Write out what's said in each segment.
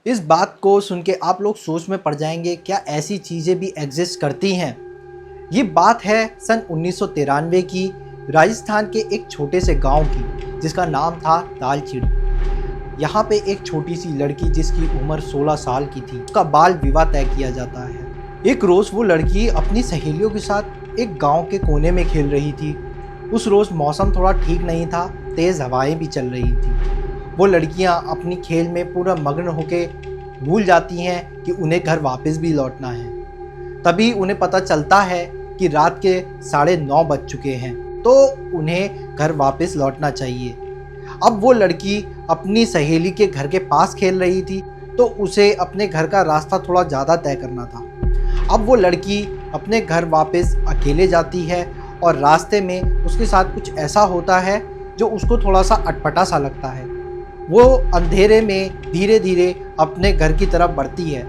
इस बात को सुन के आप लोग सोच में पड़ जाएंगे, क्या ऐसी चीज़ें भी एग्जिस्ट करती हैं। ये बात है सन 1993 की, राजस्थान के एक छोटे से गांव की, जिसका नाम था दालचीड़ी। यहाँ पे एक छोटी सी लड़की जिसकी उम्र 16 साल की थी, उसका बाल विवाह तय किया जाता है। एक रोज़ वो लड़की अपनी सहेलियों के साथ एक गांव के कोने में खेल रही थी। उस रोज़ मौसम थोड़ा ठीक नहीं था, तेज़ हवाएं भी चल रही थी। वो लड़कियां अपनी खेल में पूरा मग्न होके भूल जाती हैं कि उन्हें घर वापस भी लौटना है। तभी उन्हें पता चलता है कि रात के 9:30 बज चुके हैं, तो उन्हें घर वापस लौटना चाहिए। अब वो लड़की अपनी सहेली के घर के पास खेल रही थी, तो उसे अपने घर का रास्ता थोड़ा ज़्यादा तय करना था। अब वो लड़की अपने घर वापस अकेले जाती है और रास्ते में उसके साथ कुछ ऐसा होता है जो उसको थोड़ा सा अटपटा सा लगता है। वो अंधेरे में धीरे धीरे अपने घर की तरफ बढ़ती है।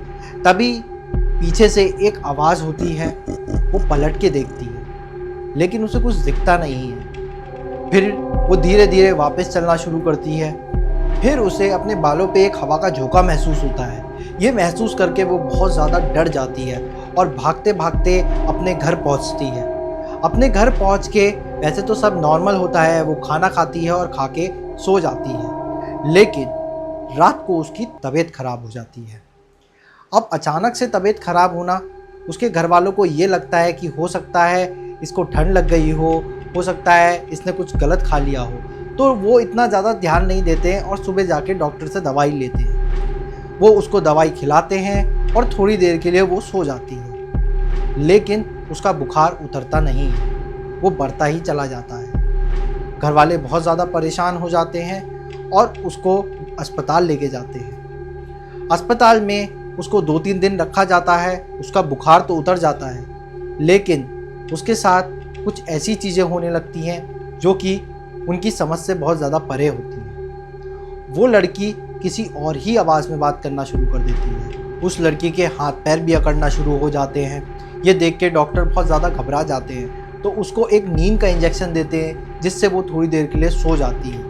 तभी पीछे से एक आवाज़ होती है। वो पलट के देखती है, लेकिन उसे कुछ दिखता नहीं है। फिर वो धीरे धीरे वापस चलना शुरू करती है। फिर उसे अपने बालों पे एक हवा का झोंका महसूस होता है। ये महसूस करके वो बहुत ज़्यादा डर जाती है और भागते भागते अपने घर पहुंचती है। अपने घर पहुंच के वैसे तो सब नॉर्मल होता है, वो खाना खाती है और खा के सो जाती है, लेकिन रात को उसकी तबीयत खराब हो जाती है। अब अचानक से तबीयत खराब होना, उसके घर वालों को ये लगता है कि हो सकता है इसको ठंड लग गई हो सकता है इसने कुछ गलत खा लिया हो, तो वो इतना ज़्यादा ध्यान नहीं देते हैं और सुबह जाके डॉक्टर से दवाई लेते हैं। वो उसको दवाई खिलाते हैं और थोड़ी देर के लिए वो सो जाती है, लेकिन उसका बुखार उतरता नहीं है, वो बढ़ता ही चला जाता है। घर वाले बहुत ज़्यादा परेशान हो जाते हैं और उसको अस्पताल लेके जाते हैं। अस्पताल में उसको 2-3 दिन रखा जाता है। उसका बुखार तो उतर जाता है, लेकिन उसके साथ कुछ ऐसी चीज़ें होने लगती हैं जो कि उनकी समझ से बहुत ज़्यादा परे होती हैं। वो लड़की किसी और ही आवाज़ में बात करना शुरू कर देती है। उस लड़की के हाथ पैर भी अकड़ना शुरू हो जाते हैं। ये देख के डॉक्टर बहुत ज़्यादा घबरा जाते हैं, तो उसको एक नींद का इंजेक्शन देते हैं, जिससे वो थोड़ी देर के लिए सो जाती है।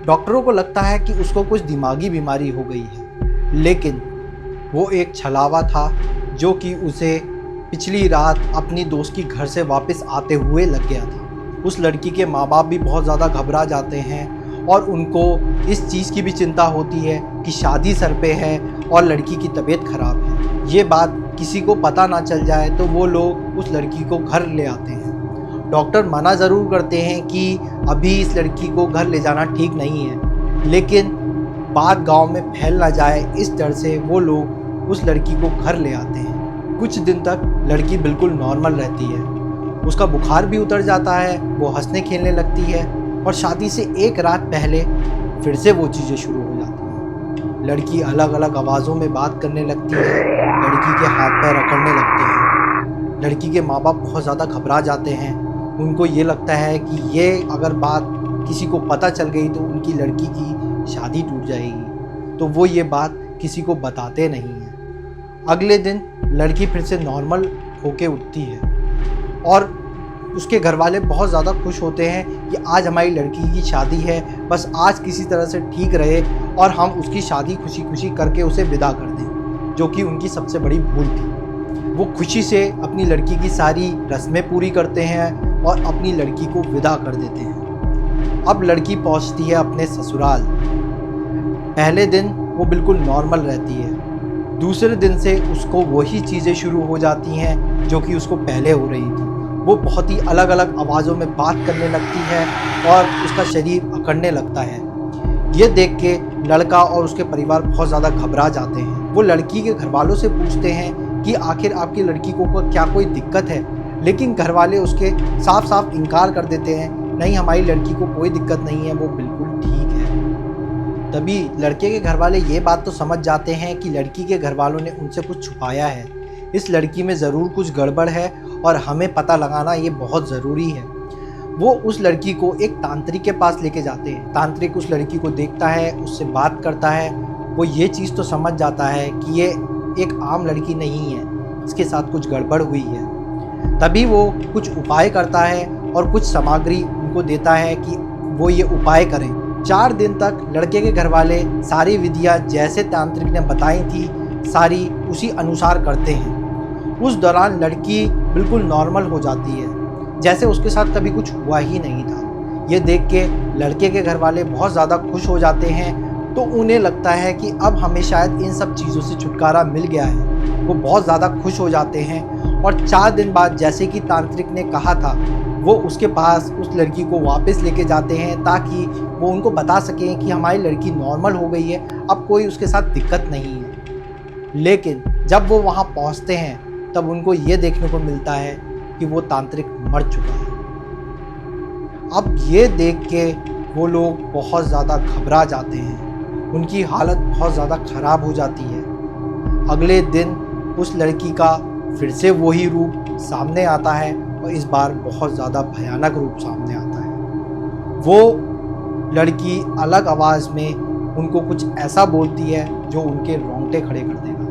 डॉक्टरों को लगता है कि उसको कुछ दिमागी बीमारी हो गई है, लेकिन वो एक छलावा था जो कि उसे पिछली रात अपनी दोस्त की घर से वापस आते हुए लग गया था। उस लड़की के माँ बाप भी बहुत ज़्यादा घबरा जाते हैं और उनको इस चीज़ की भी चिंता होती है कि शादी सर पे है और लड़की की तबीयत खराब है। ये बात किसी को पता ना चल जाए तो वो लोग उस लड़की को घर ले आते हैं। डॉक्टर मना ज़रूर करते हैं कि अभी इस लड़की को घर ले जाना ठीक नहीं है, लेकिन बात गांव में फैल ना जाए इस डर से वो लोग उस लड़की को घर ले आते हैं। कुछ दिन तक लड़की बिल्कुल नॉर्मल रहती है, उसका बुखार भी उतर जाता है, वो हंसने खेलने लगती है और शादी से एक रात पहले फिर से वो चीज़ें शुरू हो जाती हैं। लड़की अलग अलग आवाज़ों में बात करने लगती है, लड़की के हाथ पैर अकड़ने लगते हैं। लड़की के माँ बाप बहुत ज़्यादा घबरा जाते हैं। उनको ये लगता है कि ये अगर बात किसी को पता चल गई तो उनकी लड़की की शादी टूट जाएगी, तो वो ये बात किसी को बताते नहीं हैं। अगले दिन लड़की फिर से नॉर्मल होके उठती है और उसके घर वाले बहुत ज़्यादा खुश होते हैं कि आज हमारी लड़की की शादी है, बस आज किसी तरह से ठीक रहे और हम उसकी शादी खुशी खुशी करके उसे विदा कर दें, जो कि उनकी सबसे बड़ी भूल थी। वो खुशी से अपनी लड़की की सारी रस्में पूरी करते हैं और अपनी लड़की को विदा कर देते हैं। अब लड़की पहुंचती है अपने ससुराल। पहले दिन वो बिल्कुल नॉर्मल रहती है, दूसरे दिन से उसको वही चीज़ें शुरू हो जाती हैं जो कि उसको पहले हो रही थी। वो बहुत ही अलग अलग आवाज़ों में बात करने लगती है और उसका शरीर अकड़ने लगता है। ये देख के लड़का और उसके परिवार बहुत ज़्यादा घबरा जाते हैं। वो लड़की के घर वालों से पूछते हैं कि आखिर आपकी लड़की को क्या कोई दिक्कत है, लेकिन घर वाले उसके साफ साफ इनकार कर देते हैं, नहीं हमारी लड़की को कोई दिक्कत नहीं है, वो बिल्कुल ठीक है। तभी लड़के के घर वाले ये बात तो समझ जाते हैं कि लड़की के घर वालों ने उनसे कुछ छुपाया है, इस लड़की में ज़रूर कुछ गड़बड़ है और हमें पता लगाना ये बहुत ज़रूरी है। वो उस लड़की को एक तांत्रिक के पास लेके जाते हैं। तांत्रिक उस लड़की को देखता है, उससे बात करता है। वो ये चीज़ तो समझ जाता है कि ये एक आम लड़की नहीं है, इसके साथ कुछ गड़बड़ हुई है। तभी वो कुछ उपाय करता है और कुछ सामग्री उनको देता है कि वो ये उपाय करें, 4 दिन तक लड़के के घर वाले सारी विधियाँ जैसे तांत्रिक ने बताई थी सारी उसी अनुसार करते हैं। उस दौरान लड़की बिल्कुल नॉर्मल हो जाती है, जैसे उसके साथ कभी कुछ हुआ ही नहीं था। ये देख के लड़के के घर वाले बहुत ज़्यादा खुश हो जाते हैं, तो उन्हें लगता है कि अब हमें शायद इन सब चीज़ों से छुटकारा मिल गया है। वो बहुत ज़्यादा खुश हो जाते हैं और 4 दिन बाद जैसे कि तांत्रिक ने कहा था, वो उसके पास उस लड़की को वापस लेके जाते हैं ताकि वो उनको बता सकें कि हमारी लड़की नॉर्मल हो गई है, अब कोई उसके साथ दिक्कत नहीं है। लेकिन जब वो वहाँ पहुँचते हैं तब उनको ये देखने को मिलता है कि वो तांत्रिक मर चुका है। अब ये देख के वो लोग बहुत ज़्यादा घबरा जाते हैं, उनकी हालत बहुत ज़्यादा ख़राब हो जाती है। अगले दिन उस लड़की का फिर से वही रूप सामने आता है और इस बार बहुत ज़्यादा भयानक रूप सामने आता है। वो लड़की अलग आवाज़ में उनको कुछ ऐसा बोलती है जो उनके रोंगटे खड़े कर देगा।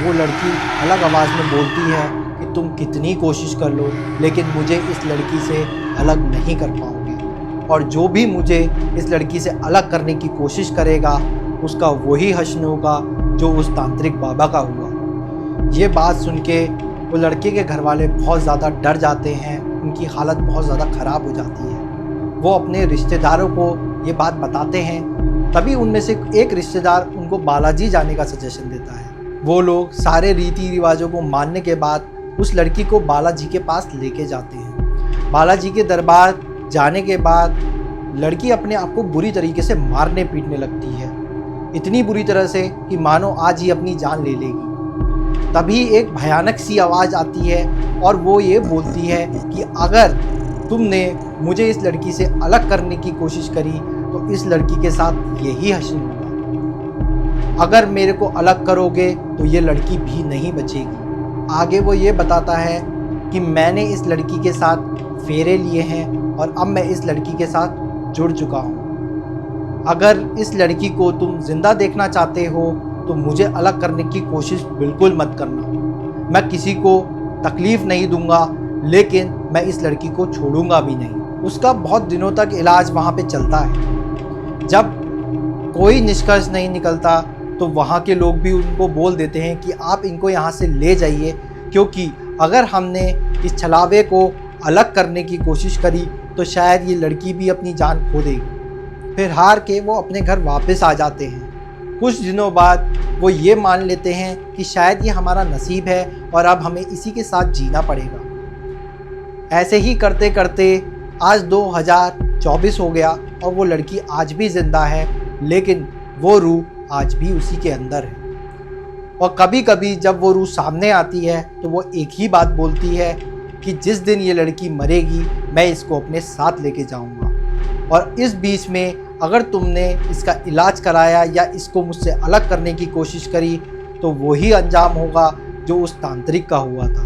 वो लड़की अलग आवाज़ में बोलती है कि तुम कितनी कोशिश कर लो लेकिन मुझे इस लड़की से अलग नहीं कर पाओगे, और जो भी मुझे इस लड़की से अलग करने की कोशिश करेगा उसका वही हश्र होगा जो उस तांत्रिक बाबा का हुआ। ये बात सुन के वो लड़के के घर वाले बहुत ज़्यादा डर जाते हैं, उनकी हालत बहुत ज़्यादा ख़राब हो जाती है। वो अपने रिश्तेदारों को ये बात बताते हैं, तभी उनमें से एक रिश्तेदार उनको बालाजी जाने का सजेशन देता है। वो लोग सारे रीति रिवाजों को मानने के बाद उस लड़की को बालाजी के पास लेके जाते हैं। बालाजी के दरबार जाने के बाद लड़की अपने आप को बुरी तरीके से मारने पीटने लगती है, इतनी बुरी तरह से कि मानो आज ही अपनी जान ले लेगी। तभी एक भयानक सी आवाज़ आती है और वो ये बोलती है कि अगर तुमने मुझे इस लड़की से अलग करने की कोशिश करी तो इस लड़की के साथ यही हश्र होगा। अगर मेरे को अलग करोगे तो ये लड़की भी नहीं बचेगी। आगे वो ये बताता है कि मैंने इस लड़की के साथ फेरे लिए हैं और अब मैं इस लड़की के साथ जुड़ चुका हूँ। अगर इस लड़की को तुम जिंदा देखना चाहते हो तो मुझे अलग करने की कोशिश बिल्कुल मत करना। मैं किसी को तकलीफ़ नहीं दूंगा, लेकिन मैं इस लड़की को छोड़ूंगा भी नहीं। उसका बहुत दिनों तक इलाज वहाँ पे चलता है। जब कोई निष्कर्ष नहीं निकलता तो वहाँ के लोग भी उनको बोल देते हैं कि आप इनको यहाँ से ले जाइए, क्योंकि अगर हमने इस छलावे को अलग करने की कोशिश करी तो शायद ये लड़की भी अपनी जान खो देगी। फिर हार के वो अपने घर वापस आ जाते हैं। कुछ दिनों बाद वो ये मान लेते हैं कि शायद ये हमारा नसीब है और अब हमें इसी के साथ जीना पड़ेगा। ऐसे ही करते करते आज 2024 हो गया और वो लड़की आज भी ज़िंदा है, लेकिन वो रूह आज भी उसी के अंदर है। और कभी कभी जब वो रूह सामने आती है तो वो एक ही बात बोलती है कि जिस दिन ये लड़की मरेगी मैं इसको अपने साथ लेके जाऊंगा, और इस बीच में अगर तुमने इसका इलाज कराया या इसको मुझसे अलग करने की कोशिश करी तो वही अंजाम होगा जो उस तांत्रिक का हुआ था।